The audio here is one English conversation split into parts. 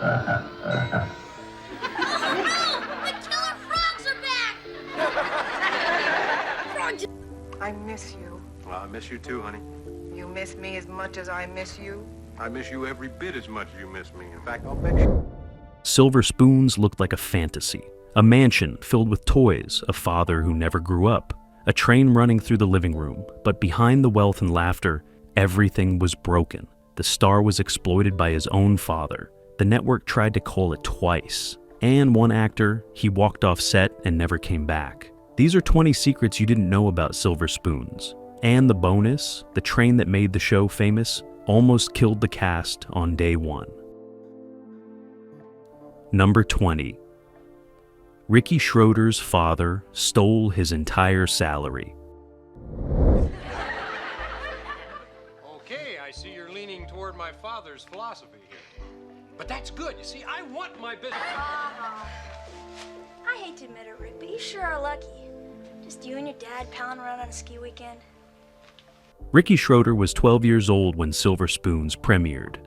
The killer frogs are back! Frogs. I miss you. Well, I miss you too, honey. You miss me as much as I miss you? I miss you every bit as much as you miss me. In fact, I'll bet you. Silver Spoons looked like a fantasy. A mansion filled with toys, a father who never grew up, a train running through the living room, but behind the wealth and laughter, everything was broken. The star was exploited by his own father. The network tried to call it twice. And one actor, he walked off set and never came back. These are 20 secrets you didn't know about Silver Spoons. And the bonus, the train that made the show famous, almost killed the cast on day one. Number 20. Ricky Schroeder's father stole his entire salary. Okay, I see you're leaning toward my father's philosophy here. But that's good. You see, I want my business. I hate to admit it, Rick, but you sure are lucky. Just you and your dad palling around on a ski weekend. Ricky Schroeder was 12 years old when Silver Spoons premiered.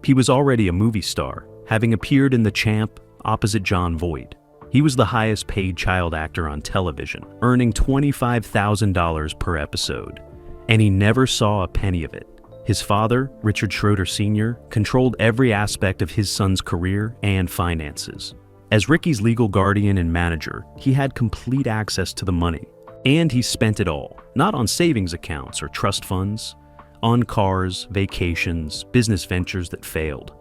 He was already a movie star, having appeared in The Champ opposite Jon Voight. He was the highest paid child actor on television, earning $25,000 per episode, and he never saw a penny of it. His father, Richard Schroeder Sr., controlled every aspect of his son's career and finances. As Ricky's legal guardian and manager, he had complete access to the money, and he spent it all, not on savings accounts or trust funds, on cars, vacations, business ventures that failed.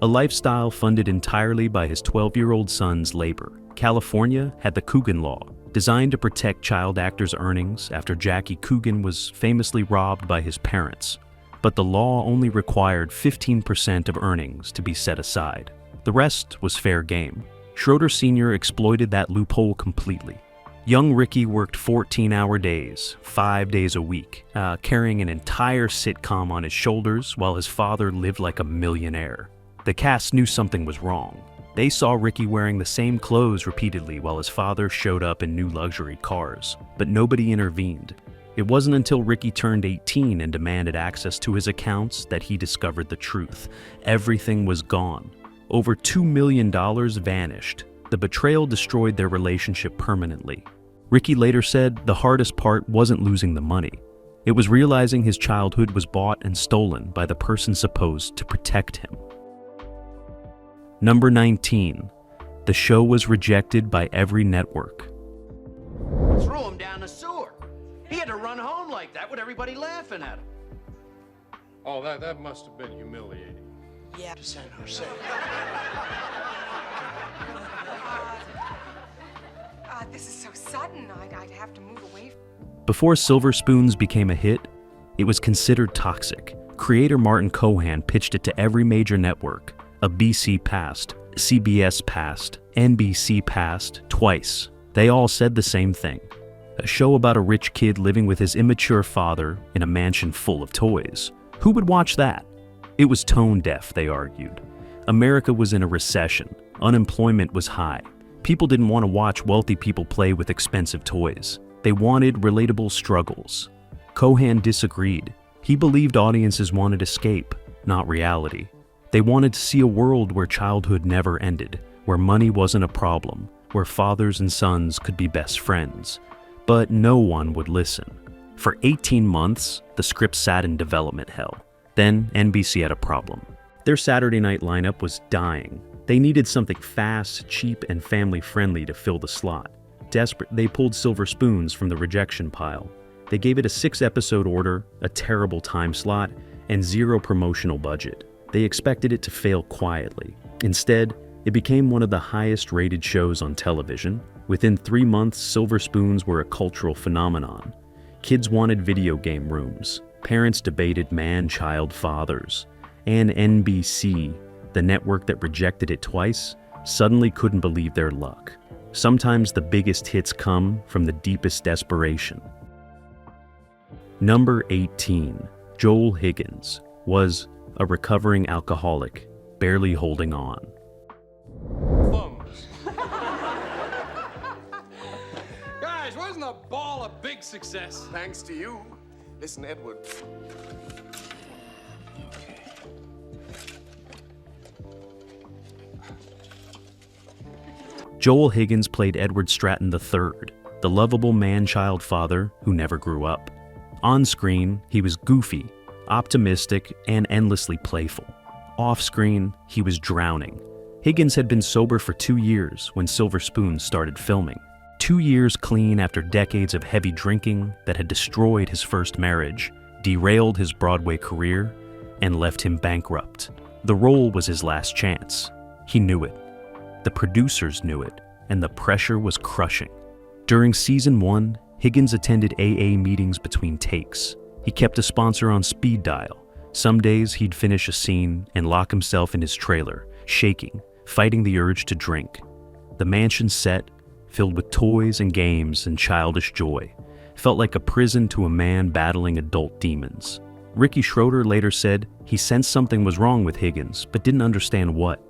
A lifestyle funded entirely by his 12-year-old son's labor. California had the Coogan Law, designed to protect child actors' earnings after Jackie Coogan was famously robbed by his parents. But the law only required 15% of earnings to be set aside. The rest was fair game. Schroeder Sr. exploited that loophole completely. Young Ricky worked 14-hour days, 5 days a week, carrying an entire sitcom on his shoulders while his father lived like a millionaire. The cast knew something was wrong. They saw Ricky wearing the same clothes repeatedly while his father showed up in new luxury cars, but nobody intervened. It wasn't until Ricky turned 18 and demanded access to his accounts that he discovered the truth. Everything was gone. Over $2 million vanished. The betrayal destroyed their relationship permanently. Ricky later said the hardest part wasn't losing the money. It was realizing his childhood was bought and stolen by the person supposed to protect him. Number 19. The show was rejected by every network. Threw him down the sewer. He had to run home like that with everybody laughing at him. Oh, that must have been humiliating. Yeah, to San Jose. This is so sudden. I'd have to move away. Before Silver Spoons became a hit, it was considered toxic. Creator Martin Cohan pitched it to every major network. ABC passed, CBS passed, NBC passed, twice. They all said the same thing. A show about a rich kid living with his immature father in a mansion full of toys. Who would watch that? It was tone deaf, they argued. America was in a recession. Unemployment was high. People didn't want to watch wealthy people play with expensive toys. They wanted relatable struggles. Cohan disagreed. He believed audiences wanted escape, not reality. They wanted to see a world where childhood never ended, where money wasn't a problem, where fathers and sons could be best friends. But no one would listen. For 18 months, the script sat in development hell. Then NBC had a problem. Their Saturday night lineup was dying. They needed something fast, cheap, and family-friendly to fill the slot. Desperate, they pulled Silver Spoons from the rejection pile. They gave it a 6-episode order, a terrible time slot, and zero promotional budget. They expected it to fail quietly. Instead, it became one of the highest-rated shows on television. Within 3 months, Silver Spoons were a cultural phenomenon. Kids wanted video game rooms. Parents debated man-child fathers. And NBC, the network that rejected it twice, suddenly couldn't believe their luck. Sometimes the biggest hits come from the deepest desperation. Number 18. Joel Higgins was a recovering alcoholic, barely holding on. Bums. Guys, wasn't the ball a big success? Thanks to you. Listen, Edward. Joel Higgins played Edward Stratton III, the lovable man-child father who never grew up. On screen, he was goofy, optimistic, and endlessly playful. Off-screen, he was drowning. Higgins had been sober for 2 years when Silver Spoons started filming. 2 years clean after decades of heavy drinking that had destroyed his first marriage, derailed his Broadway career, and left him bankrupt. The role was his last chance. He knew it. The producers knew it, and the pressure was crushing. During season 1, Higgins attended AA meetings between takes. He kept a sponsor on speed dial. Some days he'd finish a scene and lock himself in his trailer, shaking, fighting the urge to drink. The mansion set, filled with toys and games and childish joy, felt like a prison to a man battling adult demons. Ricky Schroeder later said he sensed something was wrong with Higgins, but didn't understand what.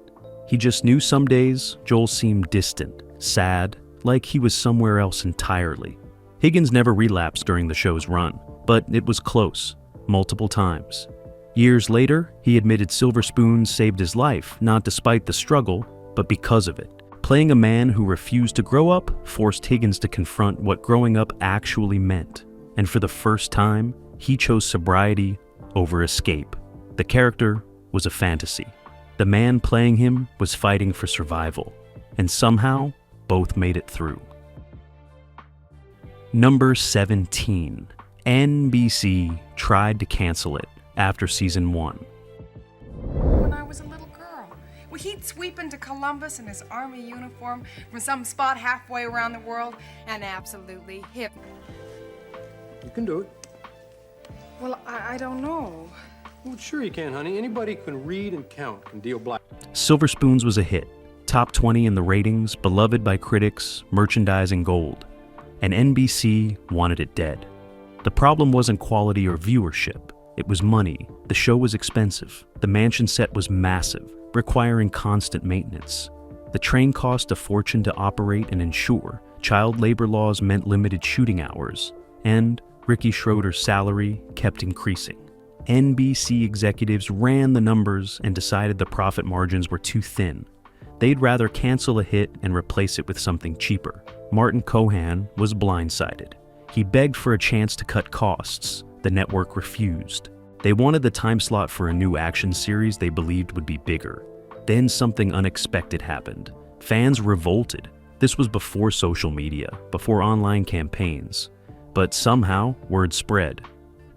He just knew some days Joel seemed distant, sad, like he was somewhere else entirely. Higgins never relapsed during the show's run, but it was close, multiple times. Years later, he admitted Silver Spoons saved his life, not despite the struggle, but because of it. Playing a man who refused to grow up forced Higgins to confront what growing up actually meant. And for the first time, he chose sobriety over escape. The character was a fantasy. The man playing him was fighting for survival. And somehow, both made it through. Number 17. NBC tried to cancel it after season 1. When I was a little girl, he'd sweep into Columbus in his army uniform from some spot halfway around the world and absolutely hip. You can do it. Well, I don't know. Well, sure you can, honey. Anybody who can read and count can deal black. Silver Spoons was a hit. Top 20 in the ratings, beloved by critics, merchandising gold. And NBC wanted it dead. The problem wasn't quality or viewership. It was money. The show was expensive. The mansion set was massive, requiring constant maintenance. The train cost a fortune to operate and insure. Child labor laws meant limited shooting hours. And Ricky Schroeder's salary kept increasing. NBC executives ran the numbers and decided the profit margins were too thin. They'd rather cancel a hit and replace it with something cheaper. Martin Cohan was blindsided. He begged for a chance to cut costs. The network refused. They wanted the time slot for a new action series they believed would be bigger. Then something unexpected happened. Fans revolted. This was before social media, before online campaigns. But somehow, word spread.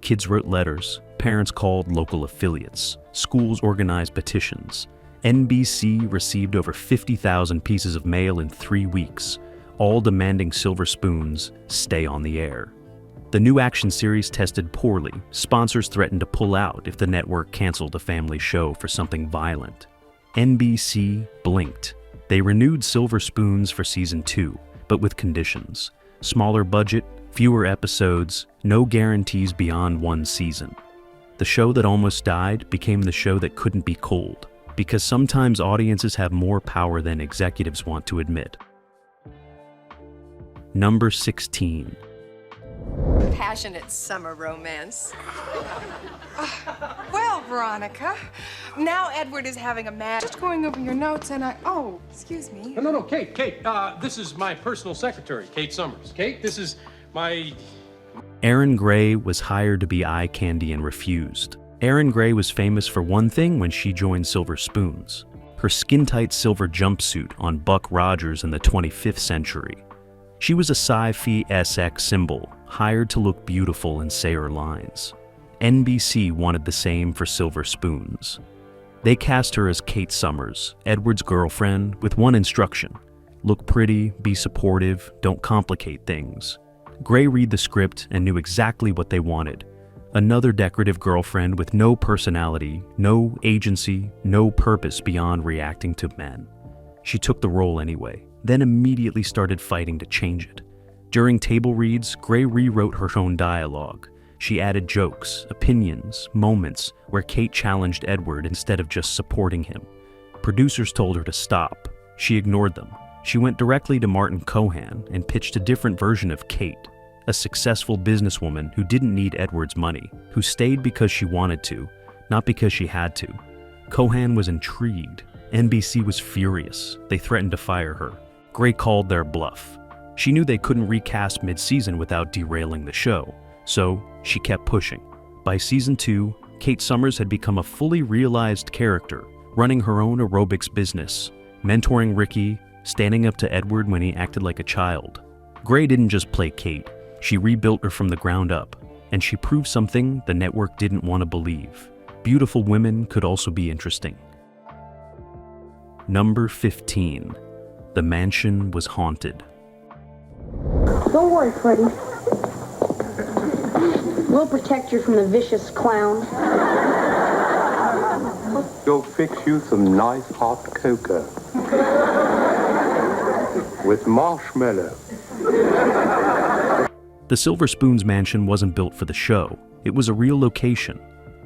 Kids wrote letters, parents called local affiliates, schools organized petitions. NBC received over 50,000 pieces of mail in 3 weeks, all demanding Silver Spoons stay on the air. The new action series tested poorly. Sponsors threatened to pull out if the network canceled a family show for something violent. NBC blinked. They renewed Silver Spoons for season 2, but with conditions. Smaller budget, fewer episodes, no guarantees beyond 1 season. The show that almost died became the show that couldn't be culled, because sometimes audiences have more power than executives want to admit. Number 16. Passionate summer romance. Well, Veronica, now Edward is having a mad. Just going over your notes and oh, excuse me. No, Kate, this is my personal secretary, Kate Summers. Kate, this is my... Erin Gray was hired to be eye candy and refused. Erin Gray was famous for one thing when she joined Silver Spoons: her skin-tight silver jumpsuit on Buck Rogers in the 25th century. She was a sci-fi SX symbol, hired to look beautiful and say her lines. NBC wanted the same for Silver Spoons. They cast her as Kate Summers, Edward's girlfriend, with one instruction: look pretty, be supportive, don't complicate things. Gray read the script and knew exactly what they wanted. Another decorative girlfriend with no personality, no agency, no purpose beyond reacting to men. She took the role anyway, then immediately started fighting to change it. During table reads, Gray rewrote her own dialogue. She added jokes, opinions, moments where Kate challenged Edward instead of just supporting him. Producers told her to stop. She ignored them. She went directly to Martin Cohan and pitched a different version of Kate, a successful businesswoman who didn't need Edward's money, who stayed because she wanted to, not because she had to. Cohan was intrigued. NBC was furious. They threatened to fire her. Gray called their bluff. She knew they couldn't recast mid-season without derailing the show, so she kept pushing. By season 2, Kate Summers had become a fully realized character, running her own aerobics business, mentoring Ricky, standing up to Edward when he acted like a child. Gray didn't just play Kate, she rebuilt her from the ground up, and she proved something the network didn't want to believe. Beautiful women could also be interesting. Number 15. The mansion was haunted. Don't worry, Freddy. We'll protect you from the vicious clown. Go fix you some nice hot cocoa. With marshmallow. The Silver Spoons mansion wasn't built for the show. It was a real location,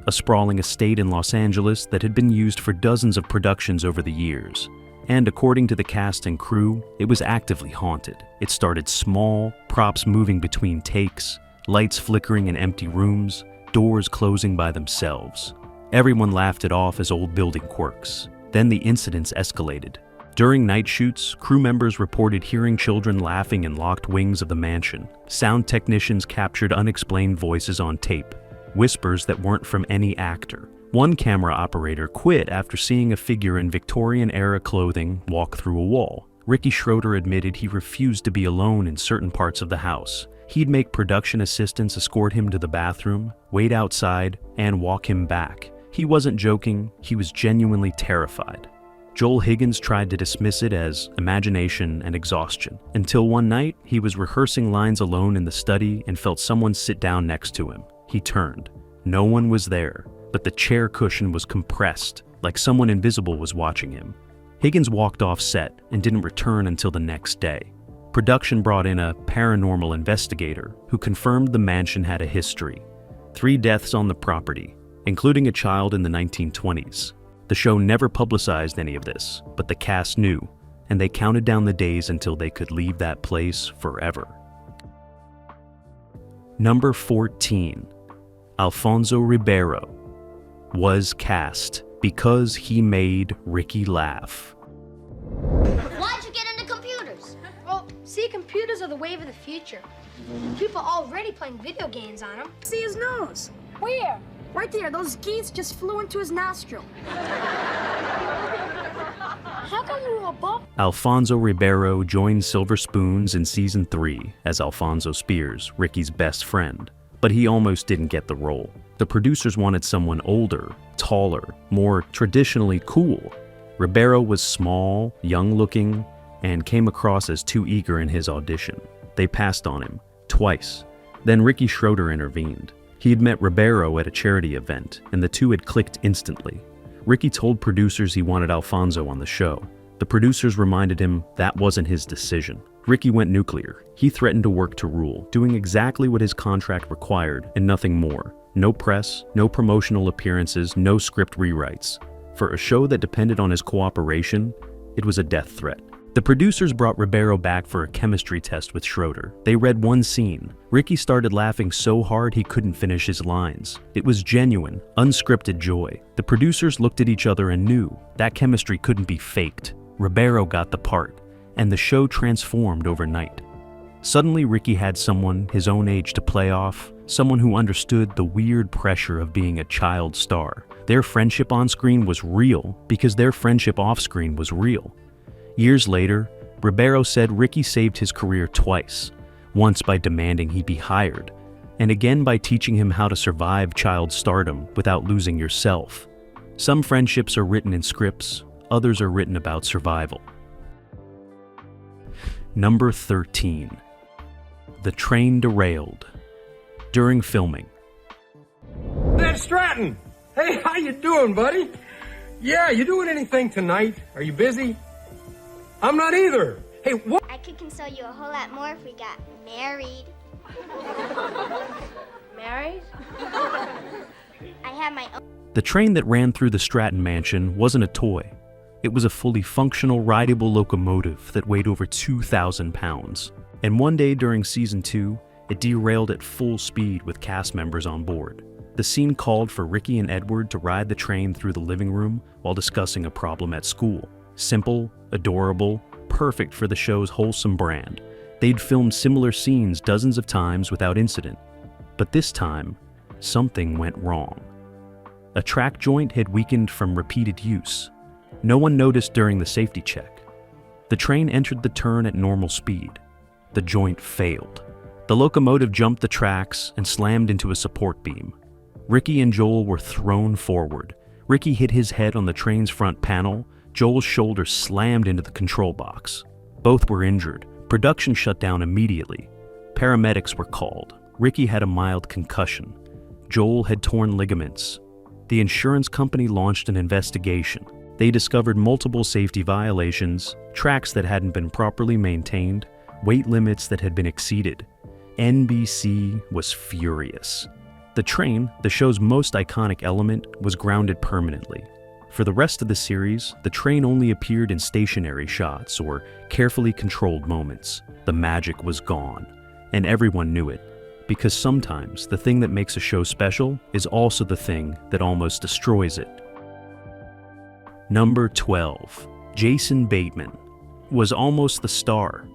a sprawling estate in Los Angeles that had been used for dozens of productions over the years. And according to the cast and crew, it was actively haunted. It started small, props moving between takes, lights flickering in empty rooms, doors closing by themselves. Everyone laughed it off as old building quirks. Then the incidents escalated. During night shoots, crew members reported hearing children laughing in locked wings of the mansion. Sound technicians captured unexplained voices on tape, whispers that weren't from any actor. One camera operator quit after seeing a figure in Victorian-era clothing walk through a wall. Ricky Schroeder admitted he refused to be alone in certain parts of the house. He'd make production assistants escort him to the bathroom, wait outside, and walk him back. He wasn't joking, he was genuinely terrified. Joel Higgins tried to dismiss it as imagination and exhaustion, until one night he was rehearsing lines alone in the study and felt someone sit down next to him. He turned. No one was there, but the chair cushion was compressed, like someone invisible was watching him. Higgins walked off set and didn't return until the next day. Production brought in a paranormal investigator who confirmed the mansion had a history. 3 deaths on the property, including a child in the 1920s. The show never publicized any of this, but the cast knew, and they counted down the days until they could leave that place forever. Number 14. Alfonso Ribeiro was cast because he made Ricky laugh. Why'd you get into computers? Well, see, computers are the wave of the future. People are already playing video games on them. See his nose. Where? Right there. Those geese just flew into his nostril. How come you were above? Alfonso Ribeiro joined Silver Spoons in season 3 as Alfonso Spears, Ricky's best friend, but he almost didn't get the role. The producers wanted someone older, taller, more traditionally cool. Ribeiro was small, young-looking, and came across as too eager in his audition. They passed on him, twice. Then Ricky Schroeder intervened. He had met Ribeiro at a charity event, and the two had clicked instantly. Ricky told producers he wanted Alfonso on the show. The producers reminded him that wasn't his decision. Ricky went nuclear. He threatened to work to rule, doing exactly what his contract required and nothing more. No press, no promotional appearances, no script rewrites. For a show that depended on his cooperation, it was a death threat. The producers brought Ribeiro back for a chemistry test with Schroeder. They read one scene. Ricky started laughing so hard he couldn't finish his lines. It was genuine, unscripted joy. The producers looked at each other and knew that chemistry couldn't be faked. Ribeiro got the part, and the show transformed overnight. Suddenly, Ricky had someone his own age to play off, someone who understood the weird pressure of being a child star. Their friendship on screen was real because their friendship off screen was real. Years later, Ribeiro said Ricky saved his career twice, once by demanding he be hired, and again by teaching him how to survive child stardom without losing yourself. Some friendships are written in scripts, others are written about survival. Number 13. The train derailed. During filming. Ned Stratton! Hey, how you doing, buddy? Yeah, you doing anything tonight? Are you busy? I'm not either. Hey, what? I could console you a whole lot more if we got married. Married? I have my own. The train that ran through the Stratton mansion wasn't a toy. It was a fully functional, rideable locomotive that weighed over 2,000 pounds. And one day during season 2, it derailed at full speed with cast members on board. The scene called for Ricky and Edward to ride the train through the living room while discussing a problem at school. Simple, adorable, perfect for the show's wholesome brand. They'd filmed similar scenes dozens of times without incident. But this time, something went wrong. A track joint had weakened from repeated use. No one noticed during the safety check. The train entered the turn at normal speed. The joint failed. The locomotive jumped the tracks and slammed into a support beam. Ricky and Joel were thrown forward. Ricky hit his head on the train's front panel. Joel's shoulder slammed into the control box. Both were injured. Production shut down immediately. Paramedics were called. Ricky had a mild concussion. Joel had torn ligaments. The insurance company launched an investigation. They discovered multiple safety violations, tracks that hadn't been properly maintained, weight limits that had been exceeded. NBC was furious. The train, the show's most iconic element, was grounded permanently. For the rest of the series, the train only appeared in stationary shots or carefully controlled moments. The magic was gone, and everyone knew it, because sometimes the thing that makes a show special is also the thing that almost destroys it. Number 12. Jason Bateman was almost the star.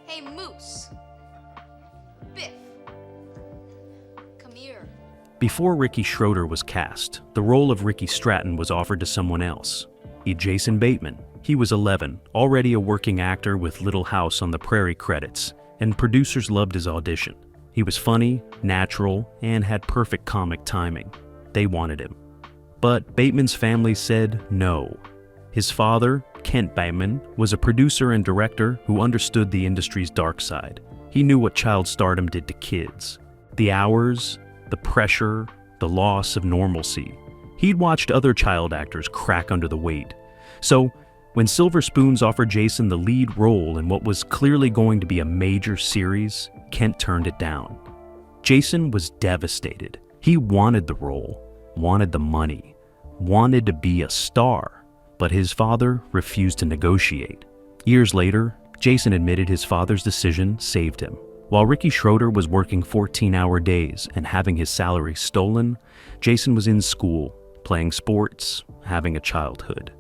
Hey, Moose. Biff. Come here. Before Ricky Schroeder was cast, the role of Ricky Stratton was offered to someone else. Jason Bateman. He was 11, already a working actor with Little House on the Prairie credits, and producers loved his audition. He was funny, natural, and had perfect comic timing. They wanted him. But Bateman's family said no. His father, Kent Bateman, was a producer and director who understood the industry's dark side. He knew what child stardom did to kids. The hours, the pressure, the loss of normalcy. He'd watched other child actors crack under the weight. So, when Silver Spoons offered Jason the lead role in what was clearly going to be a major series, Kent turned it down. Jason was devastated. He wanted the role, wanted the money, wanted to be a star, but his father refused to negotiate. Years later, Jason admitted his father's decision saved him. While Ricky Schroeder was working 14-hour days and having his salary stolen, Jason was in school, playing sports, having a childhood.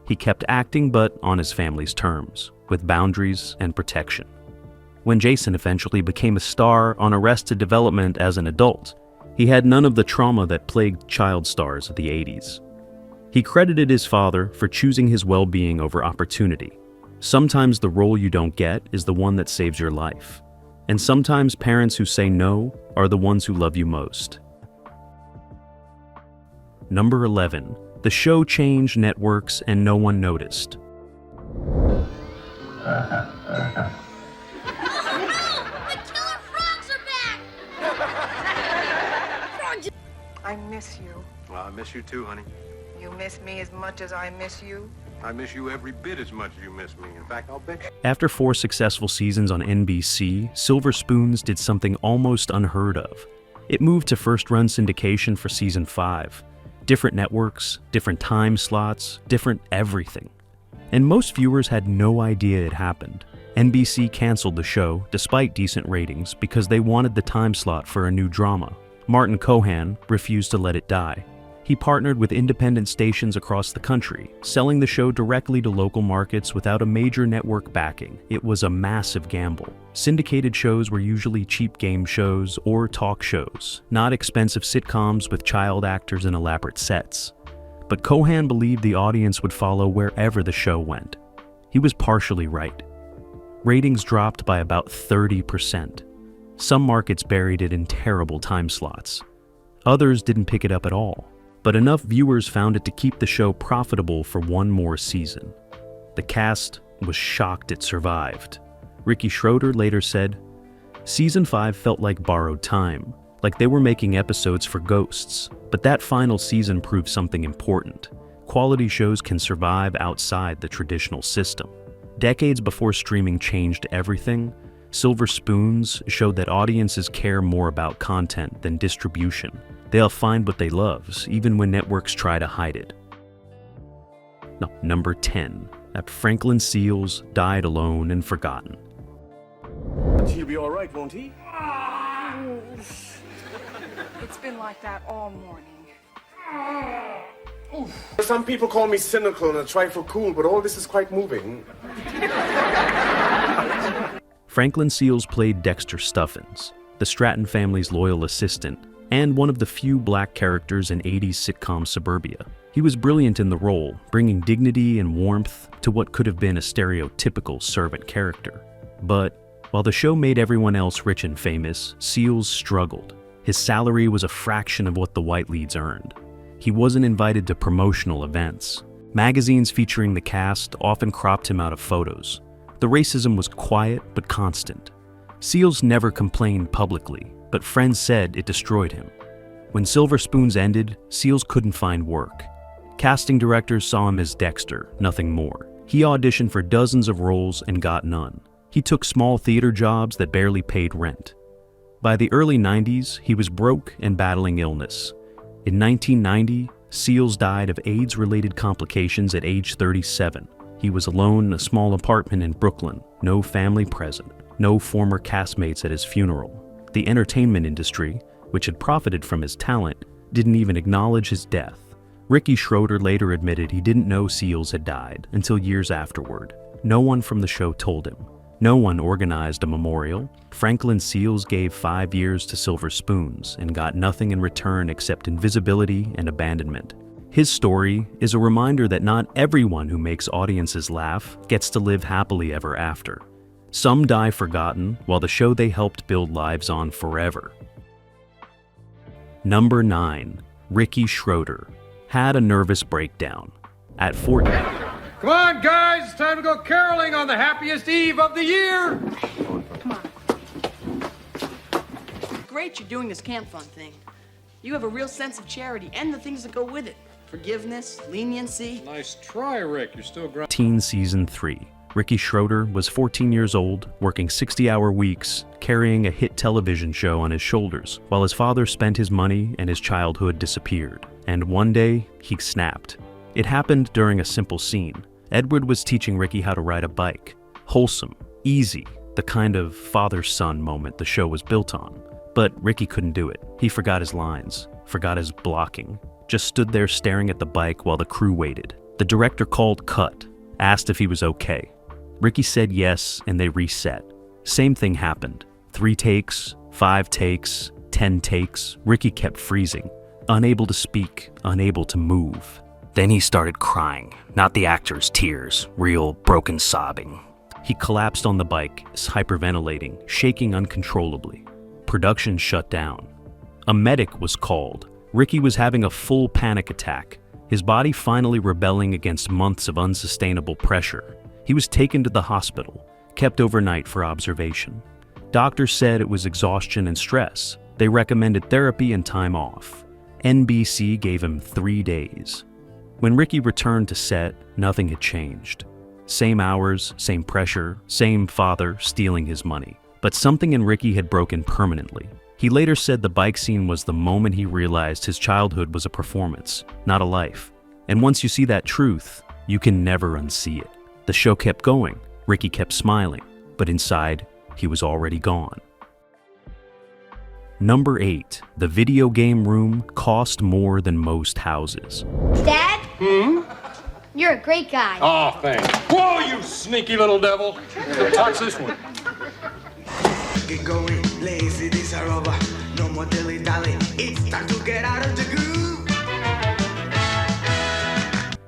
He kept acting, but on his family's terms, with boundaries and protection. When Jason eventually became a star on Arrested Development as an adult, he had none of the trauma that plagued child stars of the 80s. He credited his father for choosing his well-being over opportunity. Sometimes the role you don't get is the one that saves your life. And sometimes parents who say no are the ones who love you most. Number 11. The show changed networks and no one noticed. The killer frogs are back! I miss you. Well, I miss you too, honey. You miss me as much as I miss you. I miss you every bit as much as you miss me. In fact, I'll bet you. After 4 successful seasons on NBC, Silver Spoons did something almost unheard of. It moved to first-run syndication for season 5. Different networks, different time slots, different everything. And most viewers had no idea it happened. NBC canceled the show, despite decent ratings, because they wanted the time slot for a new drama. Martin Cohan refused to let it die. He partnered with independent stations across the country, selling the show directly to local markets without a major network backing. It was a massive gamble. Syndicated shows were usually cheap game shows or talk shows, not expensive sitcoms with child actors and elaborate sets. But Cohan believed the audience would follow wherever the show went. He was partially right. Ratings dropped by about 30%. Some markets buried it in terrible time slots. Others didn't pick it up at all. But enough viewers found it to keep the show profitable for one more season. The cast was shocked it survived. Ricky Schroeder later said, "Season 5 felt like borrowed time, like they were making episodes for ghosts, but that final season proved something important. Quality shows can survive outside the traditional system." Decades before streaming changed everything, Silver Spoons showed that audiences care more about content than distribution. They'll find what they love, even when networks try to hide it. No, number 10. That Franklin Seals died alone and forgotten. He'll be all right, won't he? It's been like that all morning. Some people call me cynical and a trifle cool, but all this is quite moving. Franklin Seals played Dexter Stuffins, the Stratton family's loyal assistant, and one of the few black characters in 80s sitcom Suburbia. He was brilliant in the role, bringing dignity and warmth to what could have been a stereotypical servant character. But while the show made everyone else rich and famous, Seals struggled. His salary was a fraction of what the white leads earned. He wasn't invited to promotional events. Magazines featuring the cast often cropped him out of photos. The racism was quiet but constant. Seals never complained publicly, but friends said it destroyed him. When Silver Spoons ended, Seals couldn't find work. Casting directors saw him as Dexter, nothing more. He auditioned for dozens of roles and got none. He took small theater jobs that barely paid rent. By the early 90s, he was broke and battling illness. In 1990, Seals died of AIDS-related complications at age 37. He was alone in a small apartment in Brooklyn, no family present, no former castmates at his funeral. The entertainment industry, which had profited from his talent, didn't even acknowledge his death. Ricky Schroeder later admitted he didn't know Seals had died until years afterward. No one from the show told him. No one organized a memorial. Franklin Seals gave 5 years to Silver Spoons and got nothing in return except invisibility and abandonment. His story is a reminder that not everyone who makes audiences laugh gets to live happily ever after. Some die forgotten, while the show they helped build lives on forever. Number 9. Ricky Schroeder had a nervous breakdown. At 14. Come on, guys, it's time to go caroling on the happiest eve of the year. Great you're doing this camp fund thing. You have a real sense of charity and the things that go with it. Forgiveness, leniency. Nice try, Rick. You're still grinding. Teen Season 3. Ricky Schroeder was 14 years old, working 60-hour weeks, carrying a hit television show on his shoulders, while his father spent his money and his childhood disappeared. And one day, he snapped. It happened during a simple scene. Edward was teaching Ricky how to ride a bike. Wholesome, easy, the kind of father-son moment the show was built on. But Ricky couldn't do it. He forgot his lines, forgot his blocking, just stood there staring at the bike while the crew waited. The director called cut, asked if he was okay. Ricky said yes, and they reset. Same thing happened. 3 takes, 5 takes, 10 takes. Ricky kept freezing, unable to speak, unable to move. Then he started crying, not the actor's tears, real broken sobbing. He collapsed on the bike, hyperventilating, shaking uncontrollably. Production shut down. A medic was called. Ricky was having a full panic attack, his body finally rebelling against months of unsustainable pressure. He was taken to the hospital, kept overnight for observation. Doctors said it was exhaustion and stress. They recommended therapy and time off. NBC gave him 3 days. When Ricky returned to set, nothing had changed. Same hours, same pressure, same father stealing his money. But something in Ricky had broken permanently. He later said the bike scene was the moment he realized his childhood was a performance, not a life. And once you see that truth, you can never unsee it. The show kept going. Ricky kept smiling, but inside, he was already gone. Number 8. The video game room cost more than most houses. Dad? You're a great guy. Oh, thanks. Whoa, you sneaky little devil. Touch this one. Get going, lazy days are over. No more dilly-dally. It's time to get out of the groove.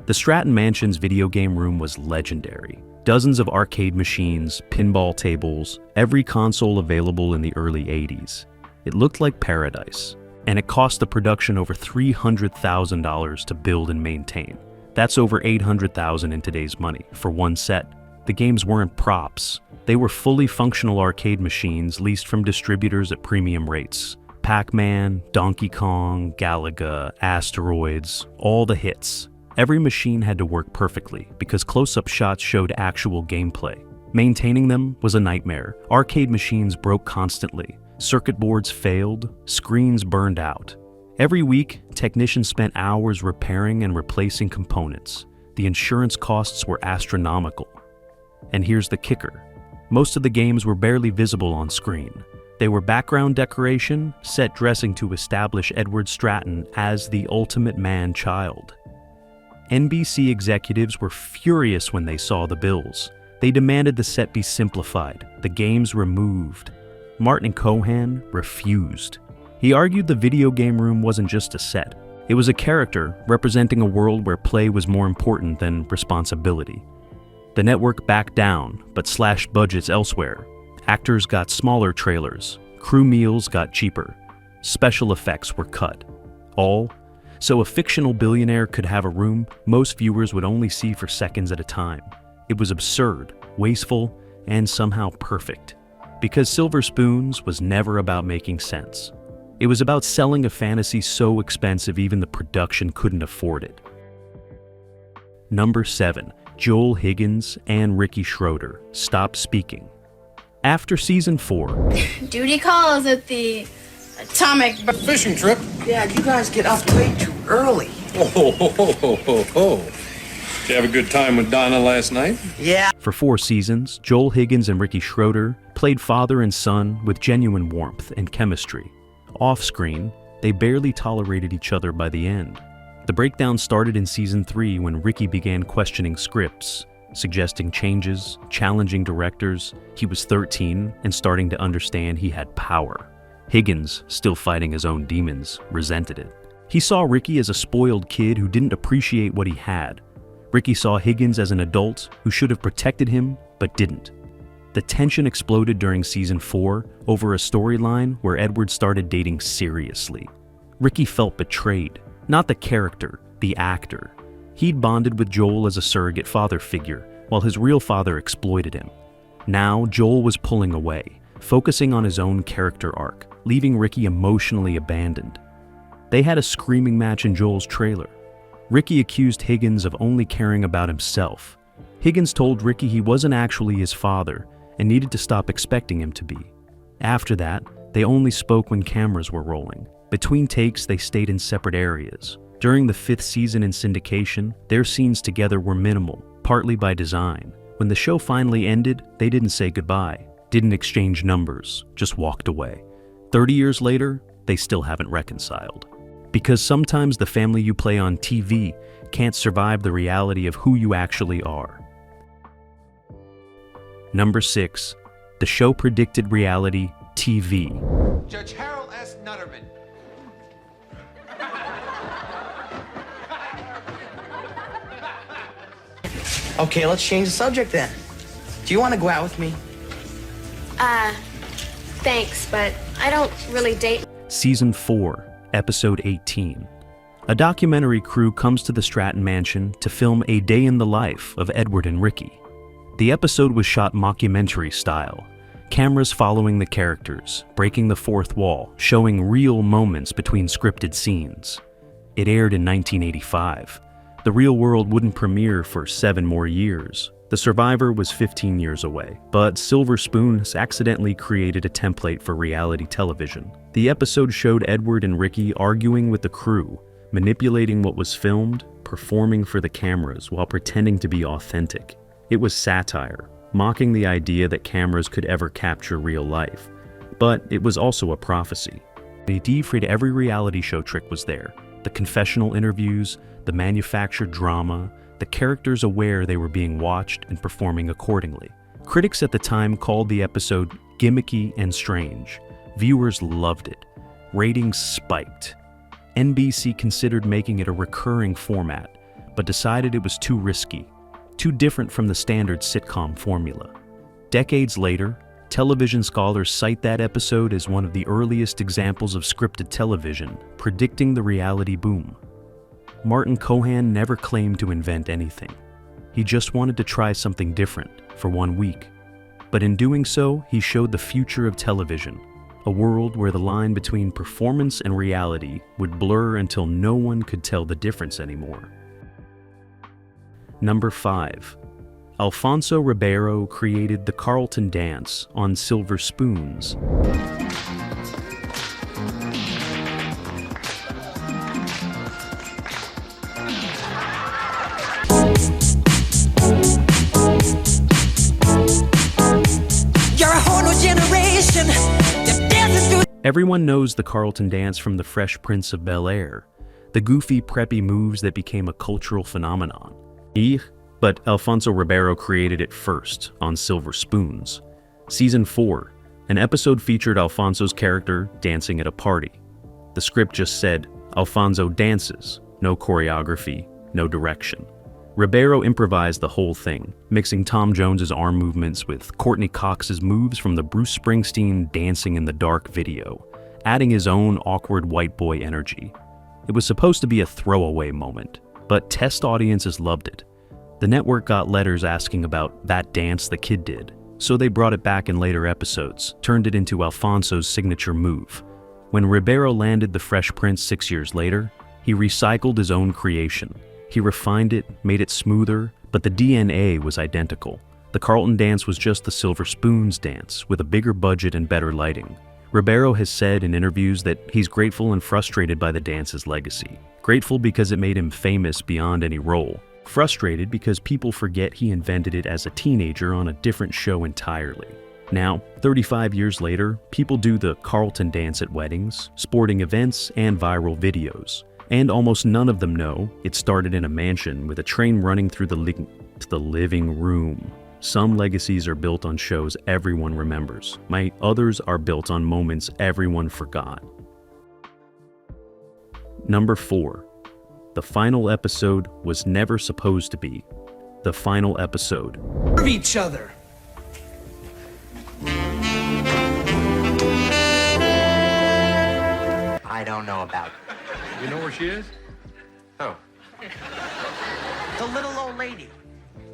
The Stratton Mansion's video game room was legendary. Dozens of arcade machines, pinball tables, every console available in the early 80s. It looked like paradise, and it cost the production over $300,000 to build and maintain. That's over $800,000 in today's money for one set. The games weren't props. They were fully functional arcade machines leased from distributors at premium rates. Pac-Man, Donkey Kong, Galaga, Asteroids, all the hits. Every machine had to work perfectly because close-up shots showed actual gameplay. Maintaining them was a nightmare. Arcade machines broke constantly. Circuit boards failed, screens burned out. Every week, technicians spent hours repairing and replacing components. The insurance costs were astronomical. And here's the kicker. Most of the games were barely visible on screen. They were background decoration, set dressing to establish Edward Stratton as the ultimate man-child. NBC executives were furious when they saw the bills. They demanded the set be simplified, the games removed. Martin Cohan refused. He argued the video game room wasn't just a set. It was a character representing a world where play was more important than responsibility. The network backed down, but slashed budgets elsewhere. Actors got smaller trailers, crew meals got cheaper, special effects were cut. All so a fictional billionaire could have a room most viewers would only see for seconds at a time. It was absurd, wasteful, and somehow perfect. Because Silver Spoons was never about making sense. It was about selling a fantasy so expensive even the production couldn't afford it. Number 7. Joel Higgins and Ricky Schroeder stopped speaking. After season 4, Duty calls at the atomic Fishing trip? Dad, you guys get up way too early. Oh. Did you have a good time with Donna last night? Yeah. for 4 seasons, Joel Higgins and Ricky Schroeder played father and son with genuine warmth and chemistry. Off-screen, they barely tolerated each other by the end. The breakdown started in season 3 when Ricky began questioning scripts, suggesting changes, challenging directors. He was 13 and starting to understand he had power. Higgins, still fighting his own demons, resented it. He saw Ricky as a spoiled kid who didn't appreciate what he had. Ricky saw Higgins as an adult who should have protected him, but didn't. The tension exploded during season 4 over a storyline where Edward started dating seriously. Ricky felt betrayed, not the character, the actor. He'd bonded with Joel as a surrogate father figure, while his real father exploited him. Now, Joel was pulling away, focusing on his own character arc, leaving Ricky emotionally abandoned. They had a screaming match in Joel's trailer. Ricky accused Higgins of only caring about himself. Higgins told Ricky he wasn't actually his father and needed to stop expecting him to be. After that, they only spoke when cameras were rolling. Between takes, they stayed in separate areas. During the 5th season in syndication, their scenes together were minimal, partly by design. When the show finally ended, they didn't say goodbye, didn't exchange numbers, just walked away. 30 years later, they still haven't reconciled. Because sometimes the family you play on TV can't survive the reality of who you actually are. Number 6. The show predicted reality TV. Judge Harold S. Nutterman. Okay, let's change the subject then. Do you want to go out with me? Thanks, but I don't really date. Season 4, Episode 18. A documentary crew comes to the Stratton mansion to film a day in the life of Edward and Ricky. The episode was shot mockumentary style, cameras following the characters, breaking the fourth wall, showing real moments between scripted scenes. It aired in 1985. The real world wouldn't premiere for 7 more years. The survivor was 15 years away, but Silver Spoons accidentally created a template for reality television. The episode showed Edward and Ricky arguing with the crew, manipulating what was filmed, performing for the cameras while pretending to be authentic. It was satire, mocking the idea that cameras could ever capture real life. But it was also a prophecy. The deep-fried every reality show trick was there. The confessional interviews, the manufactured drama, the characters aware they were being watched and performing accordingly. Critics at the time called the episode gimmicky and strange. Viewers loved it. Ratings spiked. NBC considered making it a recurring format, but decided it was too risky, too different from the standard sitcom formula. Decades later, television scholars cite that episode as one of the earliest examples of scripted television, predicting the reality boom. Martin Cohan never claimed to invent anything. He just wanted to try something different for 1 week. But in doing so, he showed the future of television, a world where the line between performance and reality would blur until no one could tell the difference anymore. Number 5. Alfonso Ribeiro created the Carlton dance on silver spoons. generation. They're dancing through. Everyone knows the Carlton dance from The Fresh Prince of Bel-Air, the goofy, preppy moves that became a cultural phenomenon. But Alfonso Ribeiro created it first on Silver Spoons. Season 4, an episode featured Alfonso's character dancing at a party. The script just said, Alfonso dances, no choreography, no direction. Ribeiro improvised the whole thing, mixing Tom Jones's arm movements with Courtney Cox's moves from the Bruce Springsteen Dancing in the Dark video, adding his own awkward white boy energy. It was supposed to be a throwaway moment, but test audiences loved it. The network got letters asking about that dance the kid did, so they brought it back in later episodes, turned it into Alfonso's signature move. When Ribeiro landed The Fresh Prince 6 years later, he recycled his own creation. He refined it, made it smoother, but the DNA was identical. The Carlton dance was just the Silver Spoons dance, with a bigger budget and better lighting. Ribeiro has said in interviews that he's grateful and frustrated by the dance's legacy. Grateful because it made him famous beyond any role. Frustrated because people forget he invented it as a teenager on a different show entirely. Now, 35 years later, people do the Carlton dance at weddings, sporting events, and viral videos. And almost none of them know it started in a mansion with a train running through the living room. Some legacies are built on shows everyone remembers. Others are built on moments everyone forgot. Number 4. The final episode was never supposed to be the final episode. Of each other. I don't know about it. You know where she is? Oh. The little old lady.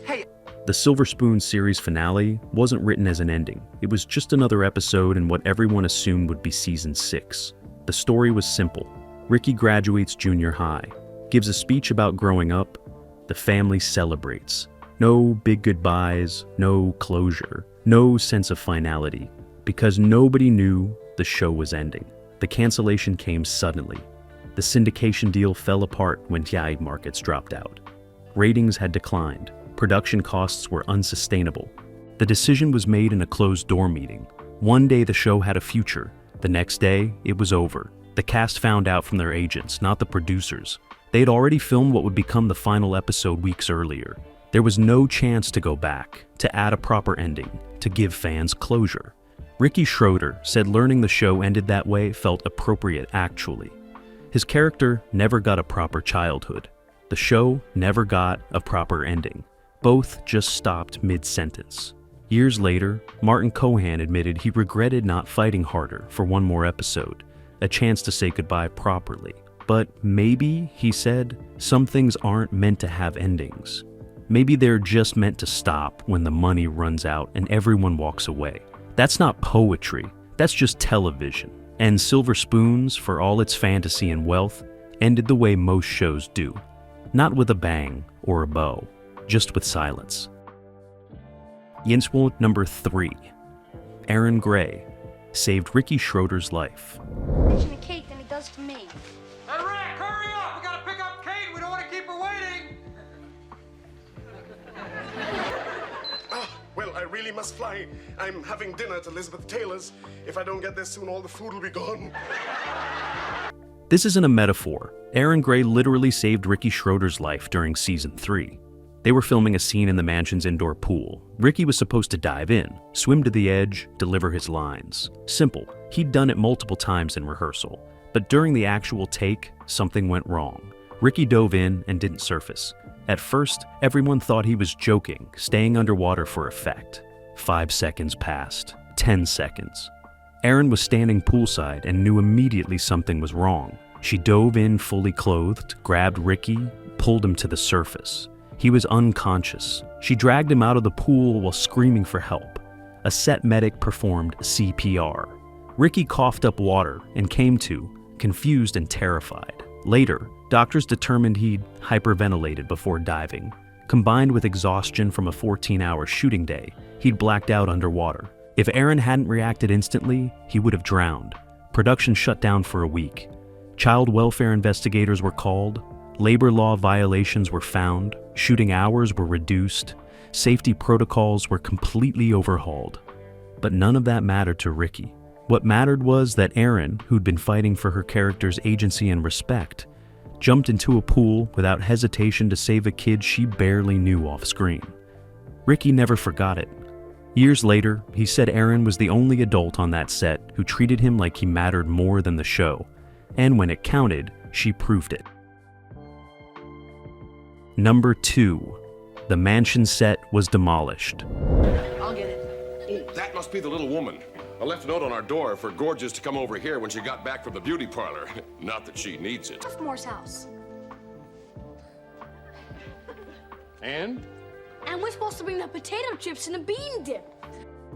Hey. The Silver Spoon series finale wasn't written as an ending. It was just another episode in what everyone assumed would be season 6. The story was simple. Ricky graduates junior high, gives a speech about growing up. The family celebrates. No big goodbyes, no closure, no sense of finality, because nobody knew the show was ending. The cancellation came suddenly. The syndication deal fell apart when TI markets dropped out. Ratings had declined. Production costs were unsustainable. The decision was made in a closed-door meeting. One day the show had a future. The next day, it was over. The cast found out from their agents, not the producers. They had already filmed what would become the final episode weeks earlier. There was no chance to go back, to add a proper ending, to give fans closure. Ricky Schroeder said learning the show ended that way felt appropriate actually. His character never got a proper childhood. The show never got a proper ending. Both just stopped mid-sentence. Years later, Martin Cohan admitted he regretted not fighting harder for one more episode, a chance to say goodbye properly. But maybe, he said, some things aren't meant to have endings. Maybe they're just meant to stop when the money runs out and everyone walks away. That's not poetry, that's just television. And Silver Spoons, for all its fantasy and wealth, ended the way most shows do. Not with a bang or a bow, just with silence. Yinswold number 3. Aaron Gray saved Ricky Schroeder's life. To Kate than he does to me. Hey, Rick, hurry up! We gotta pick up Kate! We don't want to keep her waiting! Well, I really must fly. I'm having dinner at Elizabeth Taylor's. If I don't get there soon, all the food will be gone. This isn't a metaphor. Aaron Gray literally saved Ricky Schroeder's life during season 3. They were filming a scene in the mansion's indoor pool. Ricky was supposed to dive in, swim to the edge, deliver his lines. Simple. He'd done it multiple times in rehearsal. But during the actual take, something went wrong. Ricky dove in and didn't surface. At first, everyone thought he was joking, staying underwater for effect. 5 seconds passed. 10 seconds. Erin was standing poolside and knew immediately something was wrong. She dove in fully clothed, grabbed Ricky, pulled him to the surface. He was unconscious. She dragged him out of the pool while screaming for help. A set medic performed CPR. Ricky coughed up water and came to, confused and terrified. Later, doctors determined he'd hyperventilated before diving. Combined with exhaustion from a 14-hour shooting day, he'd blacked out underwater. If Aaron hadn't reacted instantly, he would have drowned. Production shut down for a week. Child welfare investigators were called. Labor law violations were found. Shooting hours were reduced. Safety protocols were completely overhauled. But none of that mattered to Ricky. What mattered was that Erin, who'd been fighting for her character's agency and respect, jumped into a pool without hesitation to save a kid she barely knew off screen. Ricky never forgot it. Years later, he said Erin was the only adult on that set who treated him like he mattered more than the show, and when it counted, she proved it. Number 2. The mansion set was demolished. I'll get it. That must be the little woman. I left a note on our door for Gorgeous to come over here when she got back from the beauty parlor. Not that she needs it. Moore's house. And? And we're supposed to bring the potato chips and the bean dip.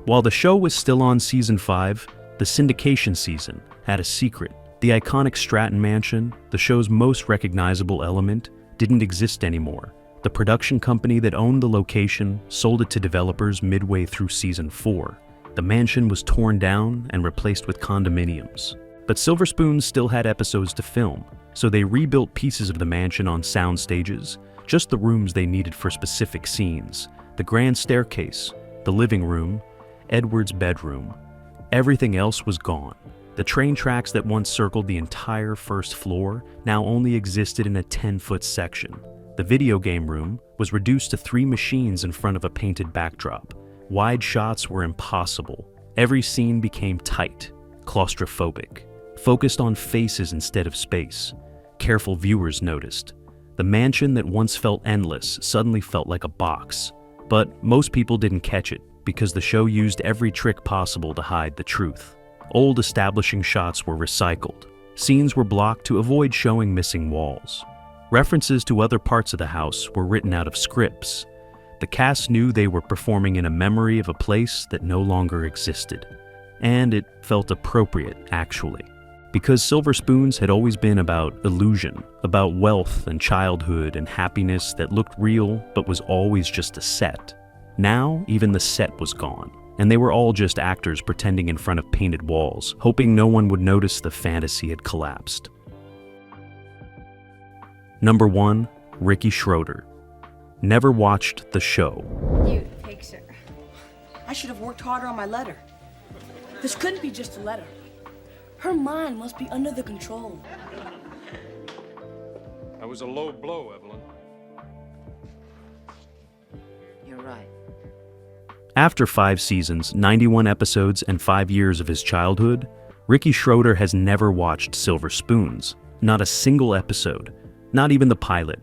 While the show was still on season 5, the syndication season had a secret. The iconic Stratton Mansion, the show's most recognizable element, didn't exist anymore. The production company that owned the location sold it to developers midway through season 4. The mansion was torn down and replaced with condominiums. But Silver Spoons still had episodes to film, so they rebuilt pieces of the mansion on sound stages, just the rooms they needed for specific scenes. The grand staircase, the living room, Edward's bedroom. Everything else was gone. The train tracks that once circled the entire first floor now only existed in a 10-foot section. The video game room was reduced to 3 machines in front of a painted backdrop. Wide shots were impossible. Every scene became tight, claustrophobic, focused on faces instead of space. Careful viewers noticed. The mansion that once felt endless suddenly felt like a box. But most people didn't catch it because the show used every trick possible to hide the truth. Old establishing shots were recycled. Scenes were blocked to avoid showing missing walls. References to other parts of the house were written out of scripts. The cast knew they were performing in a memory of a place that no longer existed. And it felt appropriate, actually. Because Silver Spoons had always been about illusion, about wealth and childhood and happiness that looked real but was always just a set. Now, even the set was gone, and they were all just actors pretending in front of painted walls, hoping no one would notice the fantasy had collapsed. Number 1, Ricky Schroeder. Never watched the show. You fixer. I should have worked harder on my letter. This couldn't be just a letter. Her mind must be under the control. That was a low blow, Evelyn. You're right. After 5 seasons, 91 episodes, and 5 years of his childhood, Ricky Schroeder has never watched Silver Spoons. Not a single episode. Not even the pilot.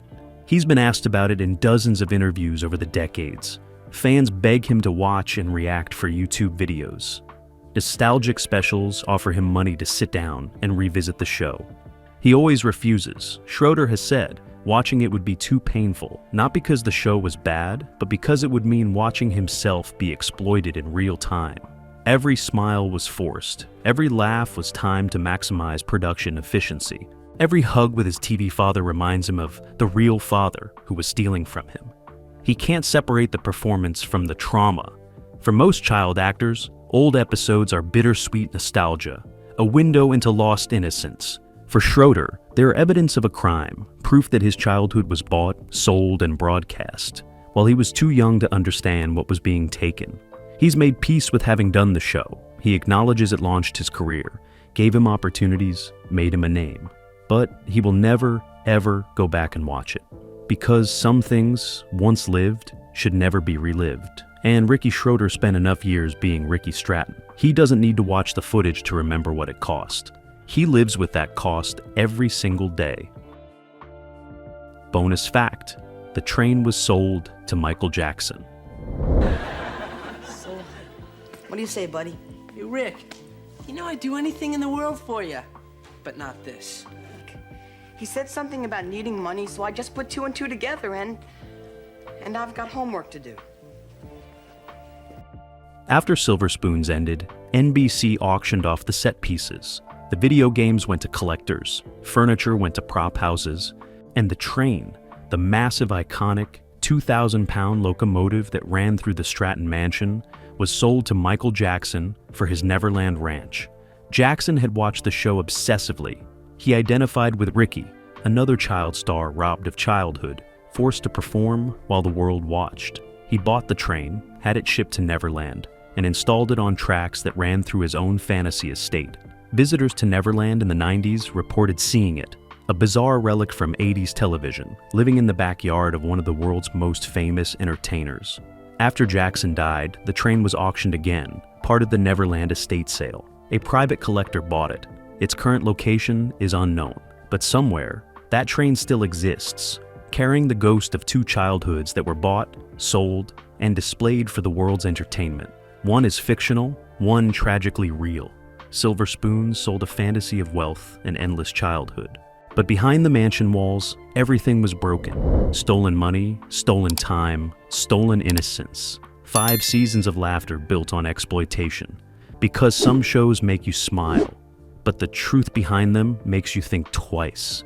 He's been asked about it in dozens of interviews over the decades. Fans beg him to watch and react for YouTube videos. Nostalgic specials offer him money to sit down and revisit the show. He always refuses. Schroeder has said watching it would be too painful, not because the show was bad, but because it would mean watching himself be exploited in real time. Every smile was forced. Every laugh was timed to maximize production efficiency. Every hug with his TV father reminds him of the real father who was stealing from him. He can't separate the performance from the trauma. For most child actors, old episodes are bittersweet nostalgia, a window into lost innocence. For Schroeder, they're evidence of a crime, proof that his childhood was bought, sold, and broadcast, while he was too young to understand what was being taken. He's made peace with having done the show. He acknowledges it launched his career, gave him opportunities, made him a name. But he will never, ever go back and watch it. Because some things, once lived, should never be relived. And Ricky Schroeder spent enough years being Ricky Stratton. He doesn't need to watch the footage to remember what it cost. He lives with that cost every single day. Bonus fact, the train was sold to Michael Jackson. So, what do you say, buddy? Hey, Rick, you know I'd do anything in the world for you, but not this. He said something about needing money, so I just put 2 and 2 together, and I've got homework to do. After Silver Spoons ended, NBC auctioned off the set pieces. The video games went to collectors, furniture went to prop houses, and the train, the massive iconic 2,000-pound locomotive that ran through the Stratton Mansion, was sold to Michael Jackson for his Neverland Ranch. Jackson had watched the show obsessively. He identified with Ricky, another child star robbed of childhood, forced to perform while the world watched. He bought the train, had it shipped to Neverland, and installed it on tracks that ran through his own fantasy estate. Visitors to Neverland in the 90s reported seeing it, a bizarre relic from 80s television, living in the backyard of one of the world's most famous entertainers. After Jackson died, the train was auctioned again, part of the Neverland estate sale. A private collector bought it. Its current location is unknown, but somewhere, that train still exists, carrying the ghost of two childhoods that were bought, sold, and displayed for the world's entertainment. One is fictional, one tragically real. Silver spoons sold a fantasy of wealth and endless childhood. But behind the mansion walls, everything was broken. Stolen money, stolen time, stolen innocence. 5 seasons of laughter built on exploitation. Because some shows make you smile, but the truth behind them makes you think twice.